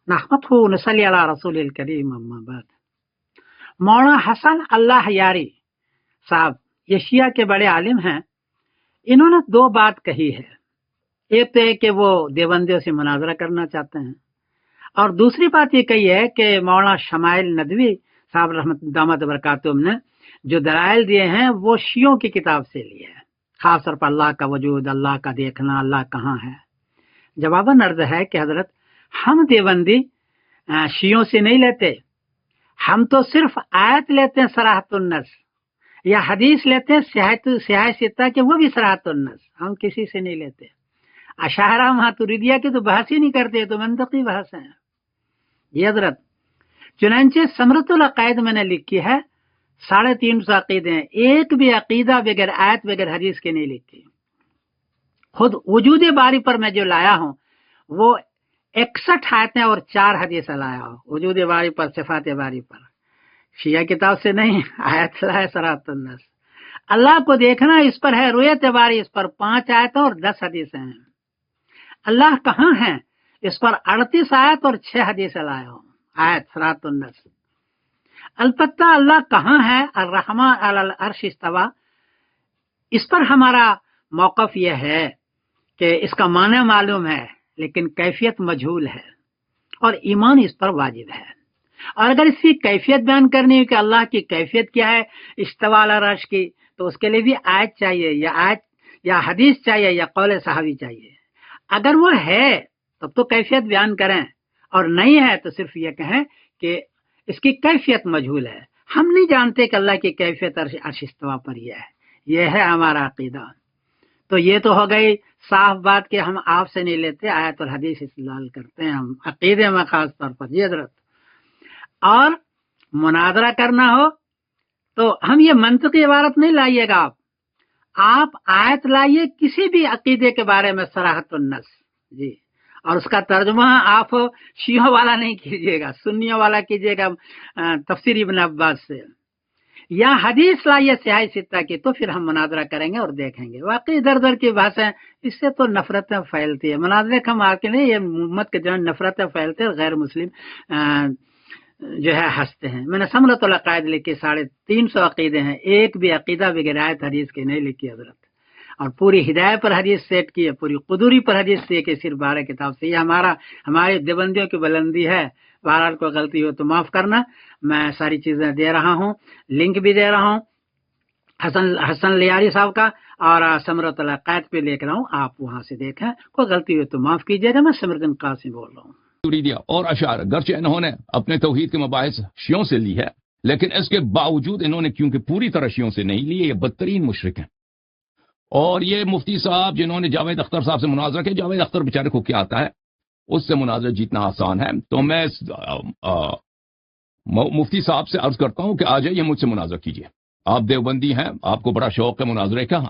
نحمده ونصلي على رسول الكريم اما بعد۔ مولانا حسن اللہ یاری صاحب یہ شیعہ کے بڑے عالم ہیں، انہوں نے دو بات کہی ہے۔ ایک تو ہے کہ وہ دیوبندیوں سے مناظرہ کرنا چاہتے ہیں، اور دوسری بات یہ کہی ہے کہ مولانا شمائل ندوی صاحب رحمت دامت برکاتہم نے جو دلائل دیے ہیں وہ شیعوں کی کتاب سے لیے ہیں، خاص طور پر اللہ کا وجود، اللہ کا دیکھنا، اللہ کہاں ہے۔ جواباً عرض ہے کہ حضرت ہم دیوبندی شیعوں سے نہیں لیتے، ہم تو صرف آیت لیتے ہیں صراحت النص، یا حدیث لیتے ہیں سیاہ ستہ کے، وہ بھی صراحت النص، ہم کسی سے نہیں لیتے۔ اشاعرہ ماتریدیہ کی تو بحث ہی نہیں کرتے، تو منطقی بحث ہیں یہ حضرت۔ چنانچہ ثمرۃ العقائد میں نے لکھی ہے، 350 عقیدے ہیں، ایک بھی عقیدہ بغیر آیت بغیر حدیث کے نہیں لکھی۔ خود وجود باری پر میں جو لایا ہوں وہ 61 آیتیں اور 4 حدیثیں لایا ہوں، وجود باری پر، صفات باری پر، شیعہ کتاب سے نہیں، آیت لائے صراحت النص۔ اللہ کو دیکھنا اس پر ہے رؤیت باری، اس پر 5 آیتیں اور 10 حدیثیں ہیں۔ اللہ کہاں ہیں اس پر 38 آیت اور 6 حدیثیں لایا ہوں، آیت صراحت النص۔ البتہ اللہ کہاں ہے، الرحمن علی العرش استویٰ، اس پر ہمارا موقف یہ ہے کہ اس کا معنی معلوم ہے لیکن کیفیت مجہول ہے، اور ایمان اس پر واجب ہے۔ اور اگر اس کی کیفیت بیان کرنی ہے کہ اللہ کی کیفیت کیا ہے استواء علی العرش کی، تو اس کے لیے بھی آیت چاہیے، یا حدیث چاہیے، یا قول صحابی چاہیے۔ اگر وہ ہے تب تو کیفیت بیان کریں، اور نہیں ہے تو صرف یہ کہیں کہ اس کی کیفیت مجہول ہے، ہم نہیں جانتے کہ اللہ کی کیفیت عرش استواء پر یہ ہے ہمارا عقیدہ۔ تو یہ تو ہو گئی صاف بات کہ ہم آپ سے نہیں لیتے، آیت اور حدیث استدلال کرتے ہیں ہم عقیدے میں خاص طور پر یہ حضرت۔ اور مناظرہ کرنا ہو تو ہم یہ منطقی عبارت نہیں لائیے گا، آپ آیت لائیے کسی بھی عقیدے کے بارے میں صراحت النص، جی، اور اس کا ترجمہ آپ شیعوں والا نہیں کیجیے گا، سنیوں والا کیجیے گا تفسیر ابن عباس سے، یا حدیث لائیے سیاہ ستہ کی، تو پھر ہم مناظرہ کریں گے اور دیکھیں گے۔ واقعی در در کی بحثیں، اس سے تو نفرتیں پھیلتی ہے، مناظرے کا مارکے نہیں، یہ امت کے جو نفرتیں پھیلتے ہیں، غیر مسلم جو ہے ہنستے ہیں۔ میں نے ثمرۃ العقائد لکھی، 350 عقیدے ہیں، ایک بھی عقیدہ بغیر آیت حدیث کے نہیں لکھی حضرت، اور پوری ہدایت پر حدیث سیٹ کی ہے، پوری قدوری پر حدیث سے کہ صرف 12 کتاب سے۔ یہ ہماری دیوبندیوں کی بلندی ہے، بہرحال کوئی غلطی ہو تو معاف کرنا۔ میں ساری چیزیں دے رہا ہوں، لنک بھی دے رہا ہوں حسن لیاری صاحب کا، اور ثمرۃ العقائد پہ لے کر رہا ہوں، آپ وہاں سے دیکھیں، کوئی غلطی ہو تو معاف کیجیے گا۔ میں سمر الدین قاسم بول رہا ہوں۔ اور اشاعرہ گرچہ انہوں نے اپنے توحید کے مباحث شیعوں سے لی ہے، لیکن اس کے باوجود انہوں نے کیونکہ پوری طرح شیعوں سے نہیں لی، یہ بدترین مشرک ہیں۔ اور یہ مفتی صاحب جنہوں نے جاوید اختر صاحب سے مناظرہ کیا، جاوید اختر بیچارے کو کیا آتا ہے، اس سے مناظرہ جیتنا آسان ہے۔ تو میں مفتی صاحب سے عرض کرتا ہوں کہ آ جائیے مجھ سے مناظرہ کیجیے، آپ دیوبندی ہیں، آپ کو بڑا شوق ہے مناظرے کا،